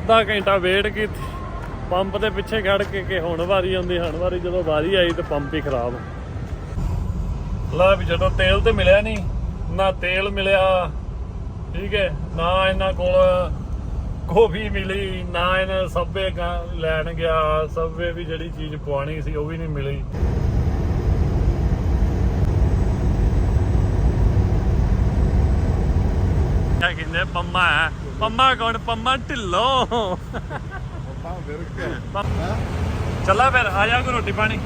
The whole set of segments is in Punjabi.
ਅੱਧਾ ਘੰਟਾ ਵੇਟ ਕੀਤੀ ਪੰਪ ਦੇ ਪਿੱਛੇ ਖੜ ਕੇ ਕਿ ਹੁਣ ਵਾਰੀ ਆਉਂਦੀ, ਹੁਣ ਵਾਰੀ। ਜਦੋਂ ਵਾਰੀ ਆਈ ਤੇ ਪੰਪ ਹੀ ਖਰਾਬ। ਲਾ ਵੀ ਜਦੋਂ ਤੇਲ ਤੇ ਮਿਲਿਆ ਨਹੀਂ, ਨਾ ਤੇਲ ਮਿਲਿਆ, ਠੀਕ ਹੈ, ਨਾ ਇਹਨਾਂ ਕੋਲ ਗੋਭੀ ਮਿਲੀ, ਨਾ ਇਹਨਾਂ ਸਬਵੇ ਲੈਣ ਗਿਆ। ਸਬਵੇ ਵੀ ਜਿਹੜੀ ਚੀਜ਼ ਪਵਾਉਣੀ ਸੀ ਉਹ ਵੀ ਨਹੀਂ ਮਿਲੀ। ਕਿਆ ਕਹਿੰਦੇ ਪੰਮਾ ਹੈ? ਪੰਮਾ ਕੌਣ? ਪੰਮਾ ਢਿੱਲੋਂ। ਚੱਲਾ ਫਿਰ ਆ ਜਾ, ਕੋਈ ਰੋਟੀ ਪਾਣੀ,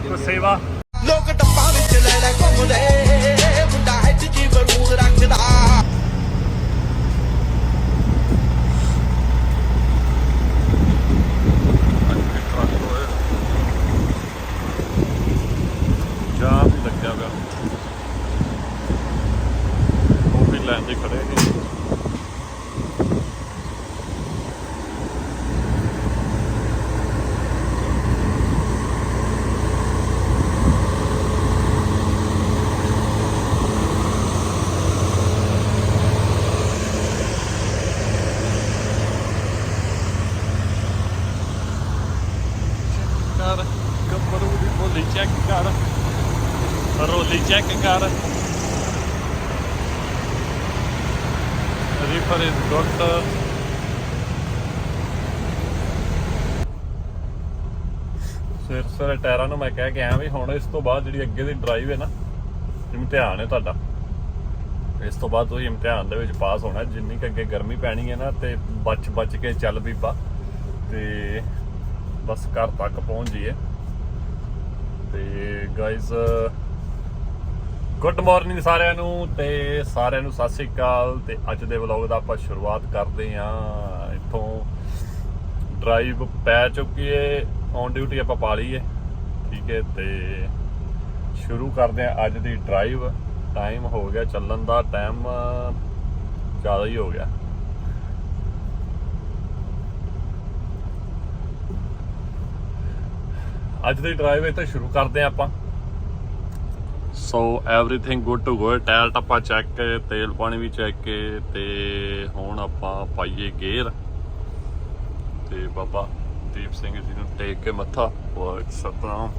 ਕੋਈ ਸੇਵਾ। ਲੋਕ ਟੱਪਾਂ ਵਿੱਚ ਲੈ ਲੈ ਘੁੰਮਦੇ, ਮੁੰਡਾ ਹੈ ਜੀ ਬਰੂਦ ਰੱਖਦਾ। ਜਾਮ ਹੀ ਲੱਗਿਆ ਪਿਆ, ਉਹ ਵੀ ਲੈਣ ਦੇ ਖੜੇ ਨੇ। ਚੈੱਕ ਕਰ, ਰੋਲੀ ਚੈੱਕ ਕਰ। Refer is good. ਸਿਰ ਟਾਇਰਾਂ ਨੂੰ ਮੈਂ ਕਹਿ ਕੇ ਆਇਆ ਵੀ ਹੁਣ ਇਸ ਤੋਂ ਬਾਅਦ ਜਿਹੜੀ ਅੱਗੇ ਦੀ ਡਰਾਈਵ ਹੈ ਨਾ, ਇਮਤਿਹਾਨ ਹੈ ਤੁਹਾਡਾ। ਇਸ ਤੋਂ ਬਾਅਦ ਤੁਸੀਂ ਇਮਤਿਹਾਨ ਦੇ ਵਿੱਚ ਪਾਸ ਹੋਣਾ। ਜਿੰਨੀ ਕੁ ਅੱਗੇ ਗਰਮੀ ਪੈਣੀ ਹੈ ਨਾ, ਤੇ ਬਚ ਕੇ ਚੱਲ ਬੀਬਾ, ਤੇ ਬਸ ਘਰ ਤੱਕ ਪਹੁੰਚ ਜਾਈਏ। ਤੇ ਗਾਇਜ਼ ਗੁੱਡ ਮਾਰਨਿੰਗ ਸਾਰਿਆਂ ਨੂੰ, ਤੇ ਸਾਰਿਆਂ ਨੂੰ ਸਤਿ ਸ਼੍ਰੀ ਅਕਾਲ। ਤੇ ਅੱਜ ਦੇ ਵਲੌਗ ਦਾ ਆਪਾਂ ਸ਼ੁਰੂਆਤ ਕਰਦੇ ਹਾਂ ਇੱਥੋਂ। ਡਰਾਈਵ ਪੈ ਚੁੱਕੀ ਹੈ, ਔਨ ਡਿਊਟੀ ਆਪਾਂ ਪਾ ਲਈ ਹੈ, ਠੀਕ ਹੈ। ਤੇ ਸ਼ੁਰੂ ਕਰਦੇ ਹਾਂ ਅੱਜ ਦੀ ਡਰਾਈਵ। ਟਾਈਮ ਹੋ ਗਿਆ ਚੱਲਣ ਦਾ, ਟਾਈਮ ਜ਼ਿਆਦਾ ਹੀ ਹੋ ਗਿਆ। ਅੱਜ ਦੀ ਡਰਾਈਵ ਇੱਥੇ ਸ਼ੁਰੂ ਕਰਦੇ ਹਾਂ ਆਪਾਂ। So everything good to go. Tyre ਟੱਪਾ ਚੈੱਕ, ਤੇਲ ਪਾਣੀ ਵੀ ਚੈੱਕ। ਤੇ ਹੁਣ ਆਪਾਂ ਪਾਈਏ ਗੇਅਰ, ਤੇ ਬਾਬਾ ਦੀਪ ਸਿੰਘ ਜੀ ਨੂੰ ਟੇਕ ਕੇ ਮੱਥਾ। ਸਤਨਾਮ।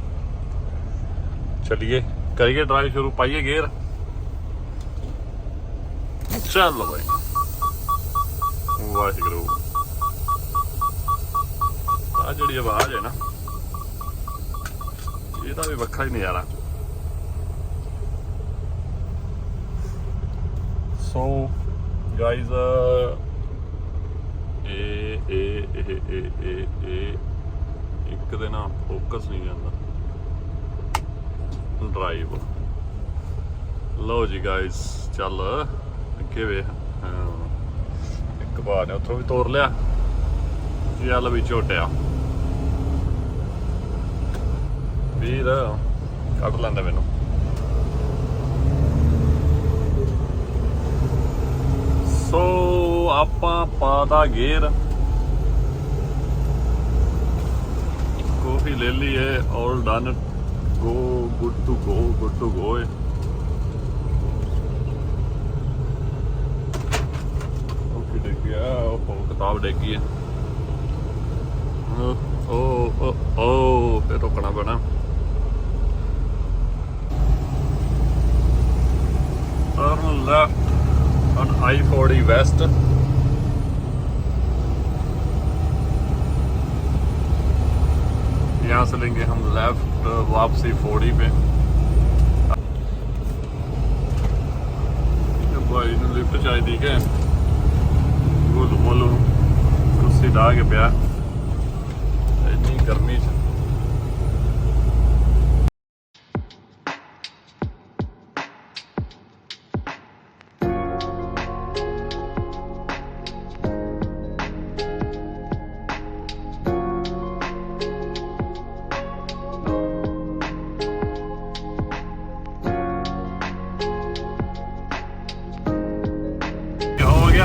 ਚਲਿਏ ਕਰੀਏ ਡਰਾਈਵ ਸ਼ੁਰੂ, ਪਾਈਏ ਗੇਅਰ। ਚੱਲ ਬਾਈ, ਵਾਹਿਗੁਰੂ। ਆ ਜਿਹੜੀ ਆਵਾਜ਼ ਹੈ ਨਾ, ਇਹਦਾ ਵੀ ਵੱਖਰਾ ਹੀ ਨਜ਼ਾਰਾ। ਸੋ ਗਾਈਜ਼ ਇੱਕ ਦੇ ਨਾਲ ਫੋਕਸ ਨਹੀਂ ਜਾਂਦਾ ਡਰਾਈਵ। ਲਓ ਜੀ ਗਾਈਜ਼, ਚੱਲ ਅੱਗੇ ਵੇ। ਇੱਕ ਵਾਰ ਨੇ ਉੱਥੋਂ ਵੀ ਤੋਰ ਲਿਆ, ਚੱਲ ਵੀ ਝੋਟਿਆ ਵੀਰ, ਕੱਢ ਲੈਂਦਾ ਮੈਨੂੰ। ਸੋ ਆਪਾਂ ਪਾਦਾ ਗੇਅਰ, ਕਾਫੀ ਲੈ ਲਈ ਹੈ, all done, go, good to go, good to go. ਕਾਫੀ ਡਿੱਗ ਗਿਆ, ਉਹ ਕਿਤਾਬ ਡਿੱਗੀ ਹੈ। ਫਿਰ ਰੁਕਣਾ ਪੈਣਾ। Turn left on I-40 West. यहाँ से लेंगे हम लेफ्ट वापसी 40 पे। भाई ने लिफ्ट चाहिए क्या? गोलू मोलू कुर्सी ढा के पिया इतनी गर्मी च।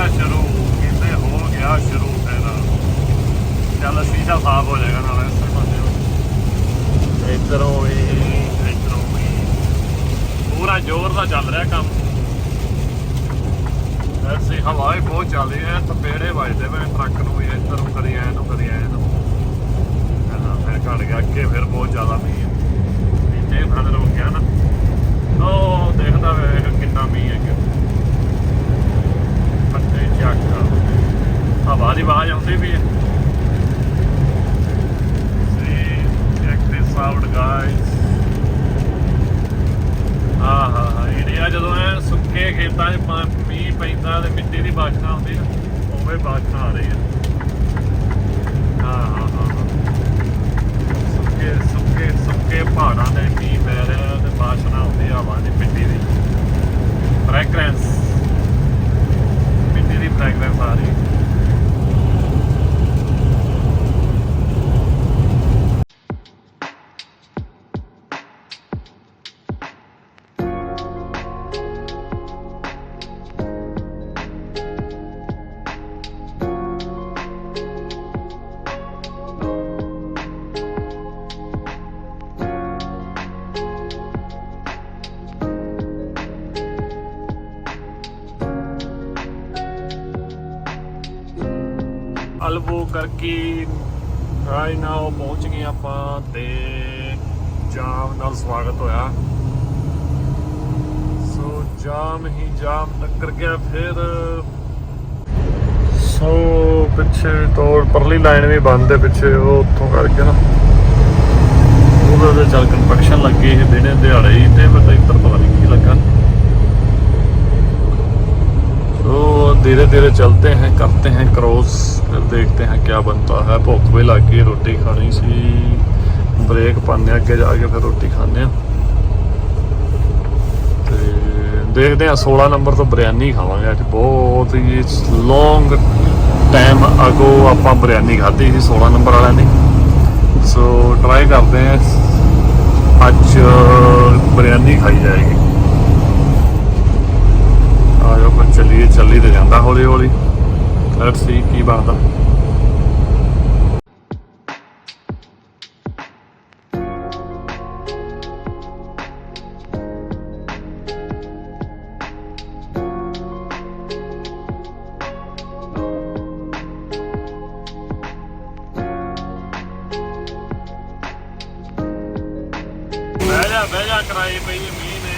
शुरू कितने हो गया शुरू फिर चल शीशा साफ हो जाएगा ना। इधरों भी पूरा जोर का चल रहा काम। ਐਸੀ ਹਵਾ ਹੀ ਬਹੁਤ ਚੱਲ ਰਹੀ ਹੈ, ਤਪੇੜੇ ਵੱਜਦੇ ਪਏ ਟਰੱਕ ਨੂੰ ਵੀ, ਇੱਧਰ ਨੂੰ ਕਰੀ ਐ ਨੂੰ ਕਰੀ ਐ ਨੂੰ। ਫਿਰ ਘਟ ਗਿਆ, ਅੱਗੇ ਫਿਰ ਬਹੁਤ ਜ਼ਿਆਦਾ ਮੀਂਹ ਹੈ, ਨੀਚੇ ਫਰਦਰ ਹੋ ਗਿਆ ਨਾ। ਉਹ ਦੇਖਦਾ ਵੇ ਕਿੰਨਾ ਮੀਂਹ ਹੈ, ਪੱਤੇ ਚੱਕ ਹਵਾ ਦੀ ਆਵਾਜ਼ ਆਉਂਦੀ ਵੀ ਹੈ। ਚੈੱਕ ਦਿਸ ਆਊਟ ਗਾਇਸ। ਇੰਡੀਆ ਜਦੋਂ ਐ ਸੁੱਕੇ ਖੇਤਾਂ 'ਚ ਮੀਂਹ ਪੈਂਦਾ ਤੇ ਮਿੱਟੀ ਦੀ ਬਾਸ਼ਨਾ ਆਉਂਦੀ ਨਾ, ਉਵੇਂ ਬਾਸ਼ਨਾ ਆ ਰਹੀ ਹੈ। ਸੁੱਕੇ ਪਹਾੜਾਂ ਦੇ ਮੀਂਹ ਪੈ ਰਿਹਾ ਤੇ ਬਾਸ਼ਨਾ ਆਉਂਦੀ ਹਵਾ ਦੀ, ਮਿੱਟੀ ਦੀ ਫ੍ਰੈਗਰੈਂਸ, ਮਿੱਟੀ ਦੀ ਫ੍ਰੈਗਰੈਂਸ ਆ ਰਹੀ। ਅਲਵੋ ਕਰਕੇ ਰਾਈਟ ਨਾਓ ਪਹੁੰਚ ਗਏ ਆਪਾਂ ਤੇ ਜਾਮ ਨਾਲ ਸਵਾਗਤ ਹੋਇਆ। ਸੋ ਜਾਮ ਹੀ ਜਾਮ ਟੱਕਰ ਗਿਆ ਫਿਰ। ਸੋ ਪਿੱਛੇ ਤੋਂ ਪਰਲੀ ਲਾਈਨ ਵੀ ਬੰਦ ਹੈ ਪਿੱਛੇ, ਉਹ ਉੱਥੋਂ ਕਰਕੇ ਨਾ ਉਹਦੇ ਚੱਲ ਕੰਸਟਰਕਸ਼ਨ ਲੱਗੀ ਸੀ ਦਿਨੇ ਦਿਹਾੜੇ ਹੀ, ਤੇ ਪਤਾ ਇੱਧਰ ਪਤਾ नहीं ਕੀ ਲੱਗਾ। तो धीरे धीरे चलते हैं, करते हैं क्रॉस, फिर देखते हैं क्या बनता है। भुख भी लग गई, रोटी खानी सी, ब्रेक पाने अगे जाके फिर रोटी खाने। देखते हैं 16 नंबर तो बिरयानी खावांगे अज। बहुत ही लॉन्ग टाइम अगो आप बिरयानी खाधी थी 16 नंबर वाले ने। सो ट्राई करते हैं अज बिरयानी खाई जाएगी। ਆਜੋ ਫਿਰ ਚੱਲੀ ਤੇ ਜਾਂਦਾ ਹੌਲੀ ਹੌਲੀ। ਲੈਟਸ ਸੀ ਕੀ ਬਣਦਾ। ਬਹਿ ਜਾ ਕਰਾਈ ਪਈ ਮੀਂਹ ਨੇ,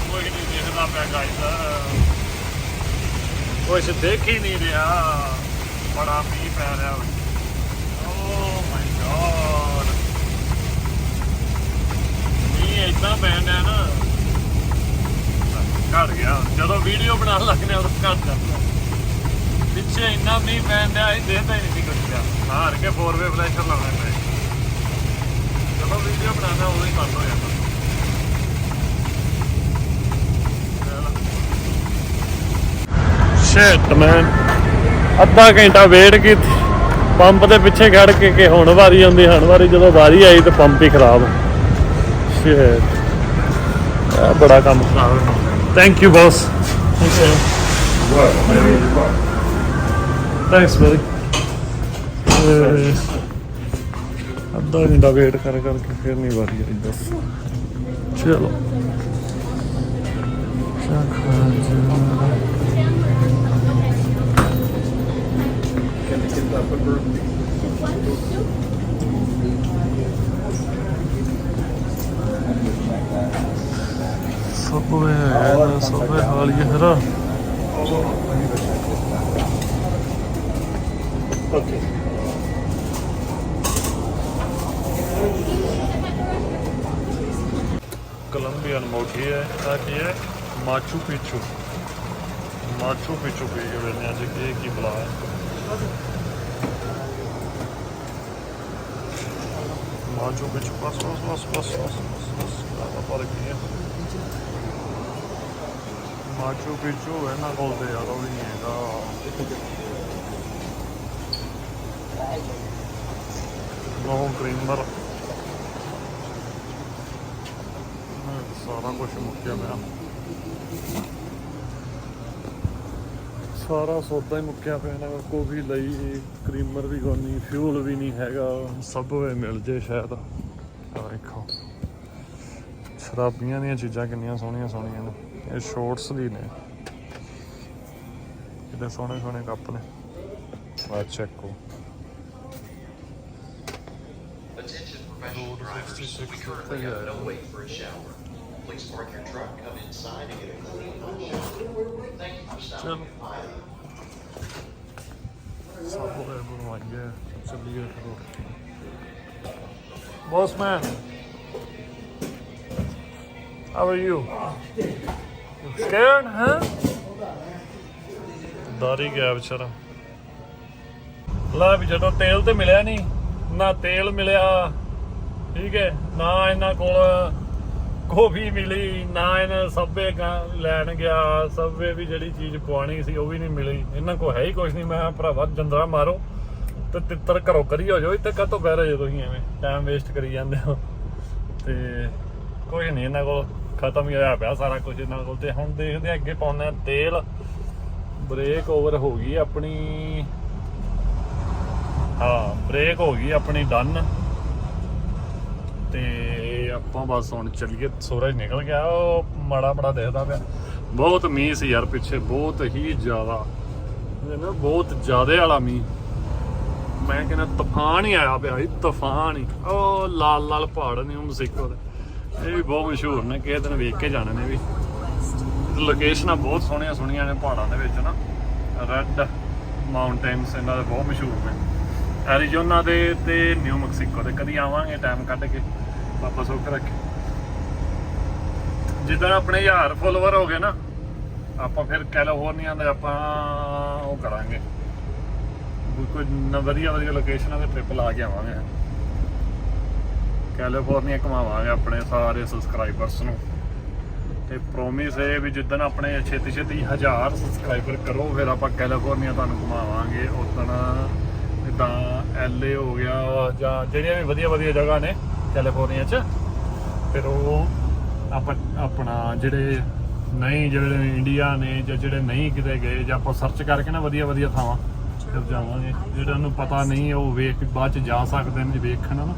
ਕੋਈ ਨਹੀਂ ਦਿਖਦਾ ਪਿਆ ਗਾਇਸ, ਕੁਛ ਦੇਖ ਹੀ ਨਹੀਂ ਰਿਹਾ, ਬੜਾ ਮੀਂਹ ਪੈ ਰਿਹਾ। ਓ ਮਾਈ ਗॉड, ਮੀਂਹ ਏਦਾਂ ਪੈਣ ਡਿਆ ਨਾ, ਘਟ ਗਿਆ ਜਦੋਂ ਵੀਡੀਓ ਬਣਾਉਣ ਲੱਗਦੇ ਉਦੋਂ ਘਟ ਜਾਂਦਾ। ਪਿੱਛੇ ਇੰਨਾ ਮੀਂਹ ਪੈਣ ਡਿਆ ਇਹ ਦੇਖਦਾ ਹੀ ਨਹੀਂ ਕੁਛ ਗਿਆ, ਹਾਰ ਕੇ 4-ਵੇ ਫਲੈਸ਼ਰ ਲਾਉਣੇ ਪਏ। ਜਦੋਂ ਵੀਡੀਓ ਬਣਾਉਣਾ ਉਦੋਂ ਹੀ ਬੰਦ ਹੋ ਜਾਂਦਾ। ਸ਼ਿਟ ਮੈਨ, ਅੱਧਾ ਘੰਟਾ ਵੇਟ ਕੀਤੀ ਪੰਪ ਦੇ ਪਿੱਛੇ ਖੜ ਕੇ ਕਿ ਹੁਣ ਵਾਰੀ ਆਉਂਦੀ, ਹੁਣ ਵਾਰੀ। ਜਦੋਂ ਵਾਰੀ ਆਈ ਤਾਂ ਪੰਪ ਹੀ ਖਰਾਬ। ਸ਼ਿਟ, ਬੜਾ ਕੰਮ ਖਰਾਬ। Thank you boss. ਥੈਂਕਸ ਬੜੀ। ਅੱਧਾ ਘੰਟਾ ਵੇਟ ਕਰ ਕਰਕੇ ਫਿਰ ਨਹੀਂ ਵਾਰੀ ਆਈ। ਦੱਸ ਚਲੋ ਸਭੇ ਹੈ, ਸਭੇ ਹਾਲ ਹੀ ਹੈ। ਓਕੇ, कोलंबियन मोटी है ताकि है माचू पिचू पी के वेलने अज की बुला है। माचू पिचू बस बस बस बस बस बस बस फर्क नहीं है। माचू पिचू है ना बोलते यार, वो भी नहीं है। नो क्रीमर सारा कुछ मुक्या पिया, सारा सौदा ही मुक्या पिया। कॉफी लई, क्रीमर भी कोई नहीं, फ्यूल भी नहीं हैगा। सबवे मिल जे शायद। देखो शराबियां दी चीज़ां कितनियां सोहनियां सोहनियां ने। ये शॉर्ट्स दी ने, कितने सोहने सोहने कप ने आ चेको Attention professional drivers. We currently have no wait for a shower. Please park your truck, come inside and get a clean hot shower. Thank you for stopping by. सब हो गए बनवाइए चलिए करो boss man how are you scared huh दारी गया बेचारा ला भी ਜਦੋਂ ਤੇਲ ਤੇ ਮਿਲਿਆ ਨਹੀਂ ਨਾ ਤੇਲ ਮਿਲਿਆ ਠੀਕ ਹੈ ਨਾ ਇਹਨਾਂ ਕੋਲ ਗੋਭੀ ਮਿਲੀ ਨਾ ਇਹਨਾਂ ਸਬਵੇ ਲੈਣ ਗਿਆ ਸਬਵੇ ਵੀ ਜਿਹੜੀ ਚੀਜ਼ ਪਵਾਉਣੀ ਸੀ ਉਹ ਵੀ ਨਹੀਂ ਮਿਲੀ ਇਹਨਾਂ ਕੋਲ ਹੈ ਹੀ ਕੁਝ ਨਹੀਂ ਮੈਂ ਭਰਾਵਾ ਜੰਦਰਾ ਮਾਰੋ ਤੇ ਤਿੱਤਰ ਘਰੋਂ ਕਰੀ ਹੋ ਜਾਓ ਇੱਥੇ ਕਾਹਤੋਂ ਬਹਿ ਰਹੇ ਹੋ ਤੁਸੀਂ ਐਵੇਂ ਟਾਈਮ ਵੇਸਟ ਕਰੀ ਜਾਂਦੇ ਹੋ ਤੇ ਕੁਝ ਨਹੀਂ ਇਹਨਾਂ ਕੋਲ ਖਤਮ ਹੀ ਹੋਇਆ ਪਿਆ ਸਾਰਾ ਕੁਝ ਇਹਨਾਂ ਕੋਲ ਤੇ ਹੁਣ ਦੇਖਦੇ ਅੱਗੇ ਪਾਉਂਦੇ ਆ ਤੇਲ ਬ੍ਰੇਕ ਓਵਰ ਹੋ ਗਈ ਆਪਣੀ ਹਾਂ ਬ੍ਰੇਕ ਹੋ ਗਈ ਆਪਣੀ ਡਨ ਤੇ ਆਪਾਂ ਬਸ ਹੁਣ ਚੱਲੀਏ ਸੂਰਜ ਨਿਕਲ ਗਿਆ ਉਹ ਮਾੜਾ ਮਾੜਾ ਦਿਖਦਾ ਪਿਆ ਬਹੁਤ ਮੀਂਹ ਸੀ ਯਾਰ ਪਿੱਛੇ ਬਹੁਤ ਹੀ ਜ਼ਿਆਦਾ ਨਾ ਬਹੁਤ ਜ਼ਿਆਦੇ ਵਾਲਾ ਮੀਂਹ ਮੈਂ ਕਹਿੰਦਾ ਤੂਫਾਨ ਹੀ ਆਇਆ ਪਿਆ ਸੀ ਤੂਫਾਨ ਹੀ ਉਹ ਲਾਲ ਲਾਲ ਪਹਾੜ ਨੇ ਮਸੀਕੋ ਦੇ ਇਹ ਵੀ ਬਹੁਤ ਮਸ਼ਹੂਰ ਨੇ ਕਿਸੇ ਦਿਨ ਵੇਖ ਕੇ ਜਾਣੇ ਨੇ ਵੀ ਲੋਕੇਸ਼ਨਾਂ ਬਹੁਤ ਸੋਹਣੀਆਂ ਸੋਹਣੀਆਂ ਨੇ ਪਹਾੜਾਂ ਦੇ ਵਿੱਚ ਨਾ ਰੈੱਡ ਮਾਊਂਟੇਨਸ ਇਹਨਾਂ ਦੇ ਬਹੁਤ ਮਸ਼ਹੂਰ ਨੇ ਐਰੀਜ਼ੋਨਾ ਦੇ ਤੇ ਨਿਊ ਮੈਕਸੀਕੋ ਦੇ ਕਦੀ ਆਵਾਂਗੇ ਟਾਈਮ ਕੱਢ ਕੇ ਬਾਬਾ ਸੁੱਖ ਰੱਖੇ ਜਿੱਦਾਂ ਆਪਣੇ 1000 ਫੋਲੋਵਰ ਹੋ ਗਏ ਨਾ ਆਪਾਂ ਫਿਰ ਕੈਲੀਫੋਰਨੀਆ ਦੇ ਆਪਾਂ ਉਹ ਕਰਾਂਗੇ ਕੋਈ ਵਧੀਆ ਵਧੀਆ ਲੋਕੇਸ਼ਨਾਂ 'ਤੇ ਟ੍ਰਿਪ ਲਾ ਕੇ ਆਵਾਂਗੇ ਕੈਲੀਫੋਰਨੀਆ ਘੁਮਾਵਾਂਗੇ ਆਪਣੇ ਸਾਰੇ ਸਬਸਕ੍ਰਾਈਬਰਸ ਨੂੰ ਤੇ ਪ੍ਰੋਮਿਸ ਹੈ ਵੀ ਜਿੱਦਣ ਆਪਣੇ ਛੇਤੀ ਛੇਤੀ 1000 ਸਬਸਕ੍ਰਾਈਬਰ ਕਰੋ ਫਿਰ ਆਪਾਂ ਕੈਲੀਫੋਰਨੀਆ ਤੁਹਾਨੂੰ ਘੁਮਾਵਾਂਗੇ ਉਦਣ ਜਿੱਦਾਂ LA ਹੋ ਗਿਆ ਜਾਂ ਜਿਹੜੀਆਂ ਵੀ ਵਧੀਆ ਵਧੀਆ ਜਗ੍ਹਾ ਨੇ ਕੈਲੀਫੋਰਨੀਆ 'ਚ ਫਿਰ ਉਹ ਆਪਾਂ ਆਪਣਾ ਜਿਹੜੇ ਨਹੀਂ ਜਿਹੜੇ ਇੰਡੀਆ ਨੇ ਜਾਂ ਜਿਹੜੇ ਨਹੀਂ ਕਿਤੇ ਗਏ ਜਾਂ ਆਪਾਂ ਸਰਚ ਕਰਕੇ ਨਾ ਵਧੀਆ ਵਧੀਆ ਥਾਵਾਂ ਫਿਰ ਜਾਵਾਂਗੇ ਜਿਹੜਾ ਨੂੰ ਪਤਾ ਨਹੀਂ ਉਹ ਵੇਖ ਬਾਅਦ 'ਚ ਜਾ ਸਕਦੇ ਨੇ ਵੇਖਣ ਨਾ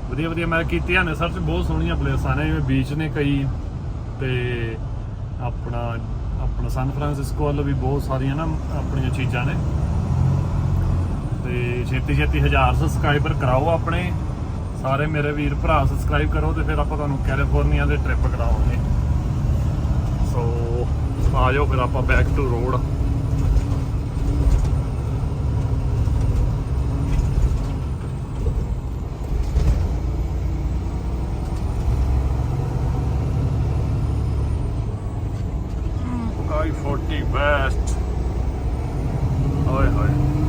ਵਧੀਆ ਵਧੀਆ ਮੈਂ ਕੀਤੀਆਂ ਨੇ ਸਰਚ ਬਹੁਤ ਸੋਹਣੀਆਂ ਪਲੇਸਾਂ ਨੇ ਜਿਵੇਂ ਬੀਚ ਨੇ ਕਈ ਤੇ ਆਪਣਾ ਸਨ ਫਰਾਂਸਿਸਕੋ ਵੱਲ ਵੀ ਬਹੁਤ ਸਾਰੀਆਂ ਨਾ ਆਪਣੀਆਂ ਚੀਜ਼ਾਂ ਨੇ ਤੇ ਛੇਤੀ ਛੇਤੀ 1000 ਸਬਸਕ੍ਰਾਈਬਰ ਕਰਾਓ ਆਪਣੇ ਸਾਰੇ ਮੇਰੇ ਵੀਰ ਭਰਾ ਸਬਸਕ੍ਰਾਈਬ ਕਰੋ ਤੇ ਫਿਰ ਆਪਾਂ ਤੁਹਾਨੂੰ ਕੈਲੀਫੋਰਨੀਆ ਦੇ ਟ੍ਰਿਪ ਕਰਾਵਾਂਗੇ ਸੋ ਆ ਜਾਓ ਫਿਰ ਆਪਾਂ back to road I-40 West ਓਏ ਹੋਏ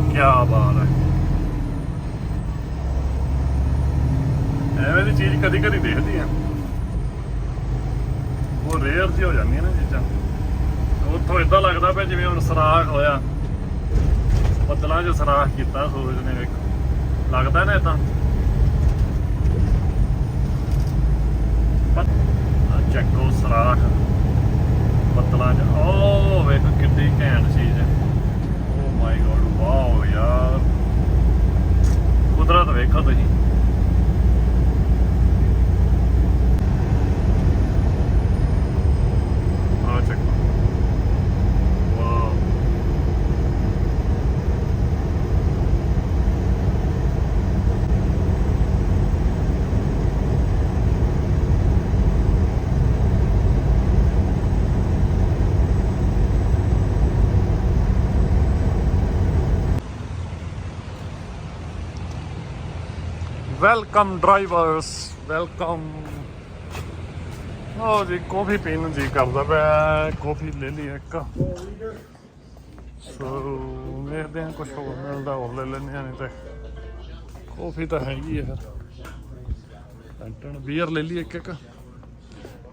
ਕੀ ਬਾਤ ਹੈ ਐਵੇਂ ਦੀ ਚੀਜ਼ ਕਦੀ ਕਦੀ ਦੇਖਦੀ ਆ ਉਹ ਰੇਅਰ ਜੀ ਹੋ ਜਾਂਦੀਆਂ ਨੇ ਚੀਜ਼ਾਂ ਉੱਥੋਂ ਇਦਾਂ ਲੱਗਦਾ ਪਿਆ ਜਿਵੇਂ ਹੁਣ ਸਰਾਖ ਹੋਇਆ ਬੱਦਲਾਂ 'ਚ ਸਰਾਖ ਕੀਤਾ ਸੂਰਜ ਨੇ ਵੇਖ ਲੱਗਦਾ ਨਾ ਇਦਾਂ ਚੱਕੋ ਸਰਾਖ ਬੱਦਲਾਂ 'ਚ ਉਹ ਵੇਖ ਕਿੰਨੀ ਘੈਂਟ ਚੀਜ਼ ਹੈ ਓ ਮਾਈ ਗੋਡ ਵਾਓ ਯਾਰ ਕੁਦਰਤ ਵੇਖੋ ਤੁਸੀਂ ਆ ਚੱਕੋ ਵਾਓ ਵੈਲਕਮ ਡਰਾਈਵਰਸ ਵੈਲਕਮ ਉਹ ਜੀ ਕੌਫੀ ਪੀਣ ਨੂੰ ਜੀ ਕਰਦਾ ਪਿਆ ਕੌਫੀ ਲੈ ਲਈ ਇੱਕ ਸੋ ਵੇਖਦੇ ਹਾਂ ਕੁਛ ਹੋਰ ਮਿਲਦਾ ਹੋਰ ਲੈ ਲੈਂਦੇ ਹਾਂ ਨਹੀਂ ਤੇ ਕੌਫੀ ਤਾਂ ਹੈਗੀ ਹੈ ਫਿਰ ਬੀਅਰ ਲੈ ਲਈ ਇੱਕ ਇੱਕ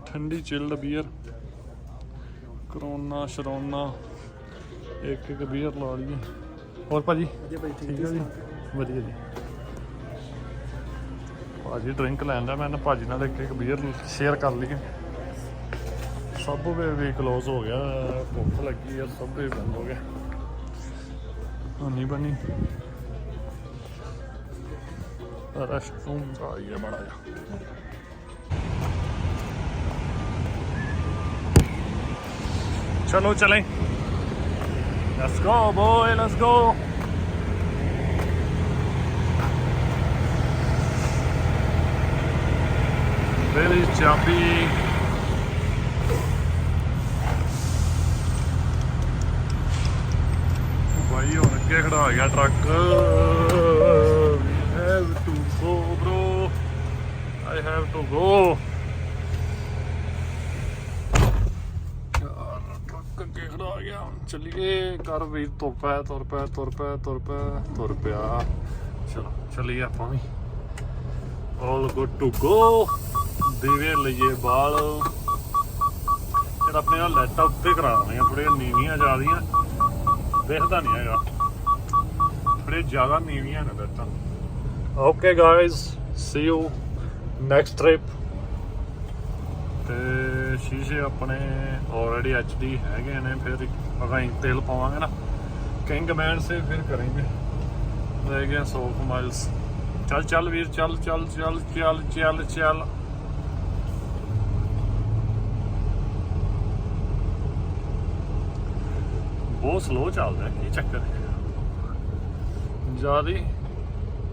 ਠੰਡੀ ਚਿਲਡ ਬੀਅਰ ਕਰੋਨਾ ਸ਼ਰੋਨਾ ਇੱਕ ਇੱਕ ਬੀਅਰ ਲਾ ਲਈਏ ਹੋਰ ਭਾਜੀ ਠੀਕ ਹੈ ਜੀ ਵਧੀਆ ਜੀ ਭਾਜੀ ਡਰਿੰਕ ਲੈਣ ਦਾ ਮੈਂ ਭਾਜੀ ਨਾਲ ਇੱਕ ਇੱਕ ਬੀਅਰ ਸ਼ੇਅਰ ਕਰ ਲਈਏ ਸਭ ਵੀ ਕਲੋਜ਼ ਹੋ ਗਿਆ ਭੁੱਖ ਲੱਗੀ ਯਾਰ ਸਭ ਵੀ ਬੰਦ ਹੋ ਗਿਆ ਨਹੀਂ ਬਣੀ ਰੈਸਟਰੂਮ ਦਾ ਇਹ ਬੜਾ ਆ ਚਲੋ ਚਲੇ Let's go boy, let's go. Very choppy. भाई और अगे खड़ा गया truck. We have to go bro. I have to go. Truck अगे खड़ा गया. चलिए कर भी तुर पै. चलो चलिए आप भी. All good to go. ਦੀਵੇ ਲਈਏ ਬਾਲ. ਫਿਰ ਆਪਣੇ ਨਾਲ ਲਾਈਟਾਂ ਉੱਤੇ ਕਰਾ ਦੇਣੀਆਂ ਥੋੜ੍ਹੀਆਂ ਨੀਵੀਆਂ ਜ਼ਿਆਦੀਆਂ. ਦਿਖਦਾ ਨਹੀਂ ਹੈਗਾ. ਥੋੜ੍ਹੇ ਜ਼ਿਆਦਾ ਨੀਵੀਆਂ ਨੇ ਲਾਈਟਾਂ. Okay guys, C you next trip. ਤੇ ਸ਼ੀਸ਼ੇ ਆਪਣੇ ਆਲਰੇਡੀ HD ਹੈਗੇ ਨੇ. ਫਿਰ ਅਗਾਂ ਤੇਲ ਪਾਵਾਂਗੇ ਨਾ ਕਿੰਗ ਮੈਨ ਸੇ ਫਿਰ ਕਰਾਂਗੇ. ਰਹਿ ਗਿਆ 100 ਮਾਈਲਸ. ਚੱਲ ਵੀਰ ਚੱਲ. ਬਹੁਤ ਸਲੋ ਚੱਲਦਾ. ਕੀ ਚੱਕਰ ਹੈ? ਜ਼ਿਆਦਾ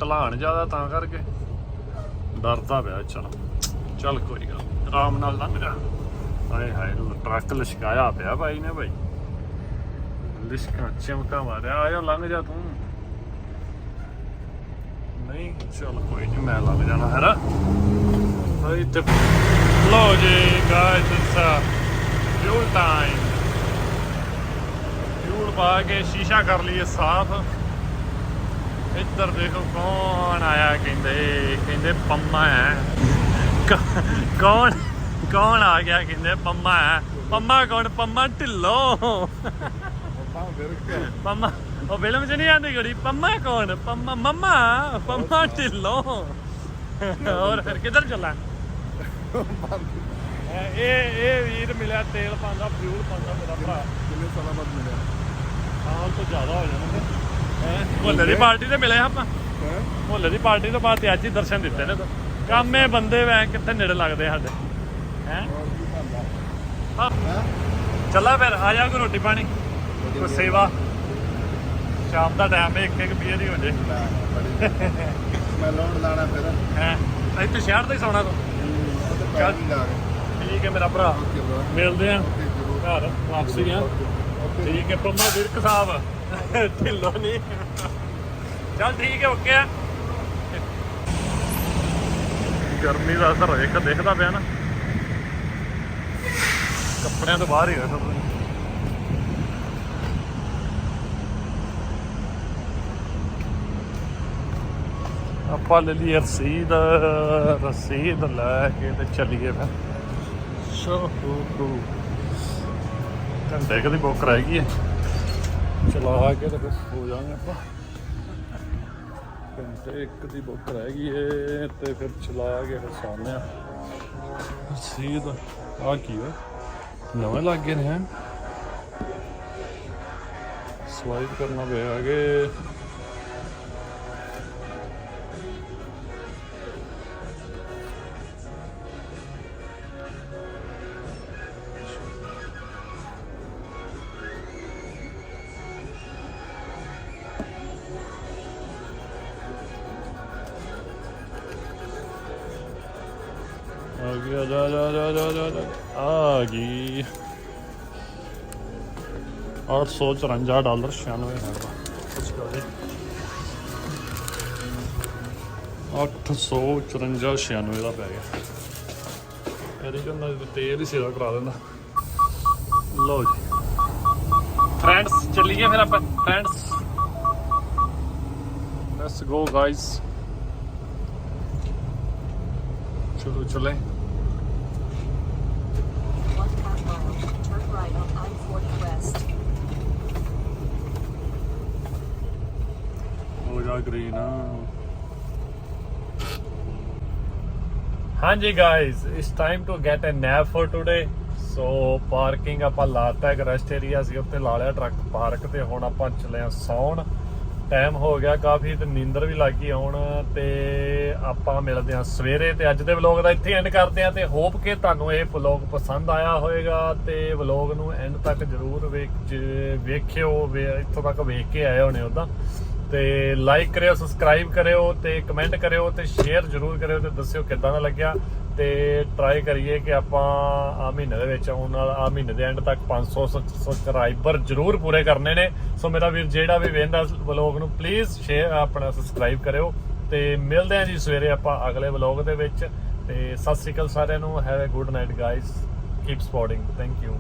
ਢਲਾਣ ਜ਼ਿਆਦਾ ਤਾਂ ਕਰਕੇ ਡਰਦਾ ਪਿਆ. ਚੱਲ ਕੋਈ ਗੱਲ, ਆਰਾਮ ਨਾਲ ਲੰਘ ਜਾ. ਹਾਏ ਟਰੱਕ ਲਿਸ਼ਕਾਇਆ ਪਿਆ ਭਾਈ ਨੇ. ਭਾਈ ਲਿਸ਼ਕਾਂ ਚਮਕਾ ਮਾਰਿਆ. ਆਇਆ ਲੰਘ ਜਾ ਤੂੰ. ਨਹੀਂ ਚੱਲ ਕੋਈ ਨਹੀਂ, ਮੈਂ ਲੰਘ ਜਾਣਾ ਹੈ ਨਾ. ਇੱਥੇ ਲਓ ਜੀ guys, it's fuel time. Fuel ਪਾ ਕੇ ਸ਼ੀਸ਼ਾ ਕਰ ਲਈਏ ਸਾਫ਼. ਇੱਧਰ ਦੇਖੋ ਕੌਣ ਆਇਆ. ਕਹਿੰਦੇ ਪੰਮਾ ਹੈ. ਕੌਣ ਆ ਗਿਆ? ਕਹਿੰਦੇ ਪੰਮਾ ਹੈ. ਪੰਮਾ ਕੌਣ? ਪੰਮਾ ਢਿੱਲੋਂ. ਪੰਮਾ ਉਹ ਫਿਲਮ 'ਚ ਨਹੀਂ ਆਉਂਦੀ ਕੁੜੀ? ਪੰਮਾ ਕੌਣ? ਪੰਮਾ ਢਿੱਲੋਂ. ਹੋਰ ਫਿਰ ਕਿੱਧਰ ਚੱਲਾਂ? ਇਹ ਵੀਰ ਮਿਲਿਆ ਤੇਲ ਪਾਉਂਦਾ, ਫਿਊਲ ਪਾਉਂਦਾ ਮੇਰਾ ਭਰਾ. ਕਿੰਨੇ ਸਾਲਾਂ ਬਾਅਦ ਮਿਲਿਆ? ਸਾਲ ਤੋਂ ਜ਼ਿਆਦਾ ਹੋ ਜਾਣਾ. ਮੁਹੱਲੇ ਦੀ ਪਾਰਟੀ ਤੇ ਮਿਲੇ ਆਪਾਂ. ਮੁਹੱਲੇ ਦੀ ਪਾਰਟੀ ਤੋਂ ਬਾਅਦ ਤੇ ਅੱਜ ਹੀ ਦਰਸ਼ਨ ਦਿੱਤੇ ਨੇ. ਕਾਮੇ ਬੰਦੇ ਵੈ ਕਿੱਥੇ ਨੇੜੇ ਲੱਗਦੇ ਸਾਡੇ ਹੈ. ਚੱਲਾ ਫਿਰ ਆ ਜਾ ਕੋਈ ਰੋਟੀ ਪਾਣੀ, ਕੋਈ ਸੇਵਾ. ਸ਼ਾਮ ਦਾ ਟਾਈਮ ਹੈ, ਇੱਕ ਬੀਅਰ ਹੀ ਹੋ ਜੇ. ਮੈਂ ਲੋਡ ਲਾਣਾ ਫਿਰ ਹੈ ਇੱਥੇ ਸ਼ਹਿਰ ਤੇ ਹੀ ਸੌਣਾ ਤੂੰ. ਠੀਕ ਹੈ ਮੇਰਾ ਭਰਾ, ਮਿਲਦੇ ਆ ਘਰ ਵਾਪਸੀ ਆ. ਠੀਕ ਹੈ ਪੰਮਾ ਵਿਰਕ ਸਾਹਿਬ ਢਿੱਲੋਂ ਨਹੀਂ. ਚੱਲ ਠੀਕ ਹੈ, ਓਕੇ ਆ. ਗਰਮੀ ਦਾ ਅਸਰ ਇੱਕ ਦਿਖਦਾ ਪਿਆ ਨਾ, ਕੱਪੜਿਆਂ ਤੋਂ ਬਾਹਰ ਹੀ ਹੋਇਆ ਸਭ. ਆਪਾਂ ਲੈ ਲਈ ਰਸੀਦ ਲੈ ਕੇ ਤੇ ਚੱਲੀਏ ਫਿਰ. ਘੰਟੇ ਕਦੀ ਬੁੱਕ ਰਹਿ ਗਈ ਹੈ, ਚਲਾ ਕੇ ਤੇ ਫਿਰ ਹੋ ਜਾਵਾਂਗੇ ਆਪਾਂ. ਘੰਟੇ ਇੱਕ ਦੀ ਬੁੱਕ ਰਹਿ ਗਈ ਹੈ ਤੇ ਫਿਰ ਚਲਾ ਕੇ ਫਿਰ ਸੌਂਦੇ ਹਾਂ. ਰਸੀਦ ਆ ਕੀ ਹੈ, ਨਵੇਂ ਲੱਗ ਗਏ ਨੇ. ਸਵਾਈਪ ਕਰਨਾ ਪਏਗਾ ਕਿ आ गई $854.96 $854.96 ਦਾ ਪੈ ਗਿਆ. ਇਹਦੇ ਕਹਿੰਦਾ ਤੇਲ ਹੀ ਸੇਵਾ ਕਰਾ ਦਿੰਦਾ. ਲਓ ਜੀ ਫਰੈਂਡਸ, ਚੱਲੀਏ ਫਿਰ ਆਪਾਂ. Friends let's go guys. ਚਲੋ ਚਲੇ. green. ਹਾਂਜੀ guys, it's time to get a nap for today. So parking ਆਪਾਂ ਲਾਤਾ, ਇੱਕ ਰੈਸਟ ਏਰੀਆ ਸੀ ਉੱਥੇ ਲਾ ਲਿਆ ਟਰੱਕ ਪਾਰਕ ਤੇ. ਹੁਣ ਆਪਾਂ ਚੱਲੇ ਆ ਸੌਣ ਟਾਈਮ ਹੋ ਗਿਆ ਕਾਫੀ ਤੇ ਨੀਂਦਰ ਵੀ ਲੱਗ ਗਈ ਆਉਣ ਤੇ ਆਪਾਂ ਮਿਲਦੇ ਹਾਂ ਸਵੇਰੇ ਤੇ ਅੱਜ ਦੇ ਵਲੌਗ ਦਾ ਇੱਥੇ ਐਂਡ ਕਰਦੇ ਹਾਂ ਤੇ ਹੋਪ ਕਿ ਤੁਹਾਨੂੰ ਇਹ ਵਲੌਗ ਪਸੰਦ ਆਇਆ ਹੋਵੇਗਾ ਤੇ ਵਲੌਗ ਨੂੰ ਐਂਡ ਤੱਕ ਜ਼ਰੂਰ ਵੇਖਿਓ ਇੱਥੋਂ ਤੱਕ ਵੇਖ ਕੇ ਆਏ ਹੋਣੇ ਉੱਦਾਂ ਤੇ ਲਾਈਕ ਕਰਿਓ ਸਬਸਕ੍ਰਾਈਬ ਕਰਿਓ ਤੇ ਕਮੈਂਟ ਕਰਿਓ ਤੇ ਸ਼ੇਅਰ ਜ਼ਰੂਰ ਕਰਿਓ ਤੇ ਦੱਸਿਓ ਕਿੱਦਾਂ ਦਾ ਲੱਗਿਆ ਤੇ ਟਰਾਈ ਕਰੀਏ ਕਿ ਆਪਾਂ ਆ ਮਹੀਨੇ ਦੇ ਵਿੱਚ ਆਉਣ ਨਾਲ ਆ ਮਹੀਨੇ ਦੇ ਐਂਡ ਤੱਕ 500 ਸਬਸਕ੍ਰਾਈਬਰ ਜ਼ਰੂਰ ਪੂਰੇ ਕਰਨੇ ਨੇ ਸੋ ਮੇਰਾ ਵੀਰ ਜਿਹੜਾ ਵੀ ਵੇਖਦਾ ਵਲੌਗ ਨੂੰ ਪਲੀਜ਼ ਸ਼ੇਅਰ ਆਪਣਾ ਸਬਸਕ੍ਰਾਈਬ ਕਰਿਓ ਤੇ ਮਿਲਦੇ ਹਾਂ ਜੀ ਸਵੇਰੇ ਆਪਾਂ ਅਗਲੇ ਵਲੌਗ ਦੇ ਵਿੱਚ ਤੇ ਸਤਿ ਸ਼੍ਰੀ ਅਕਾਲ ਸਾਰਿਆਂ ਨੂੰ have a good night guys keep supporting thank you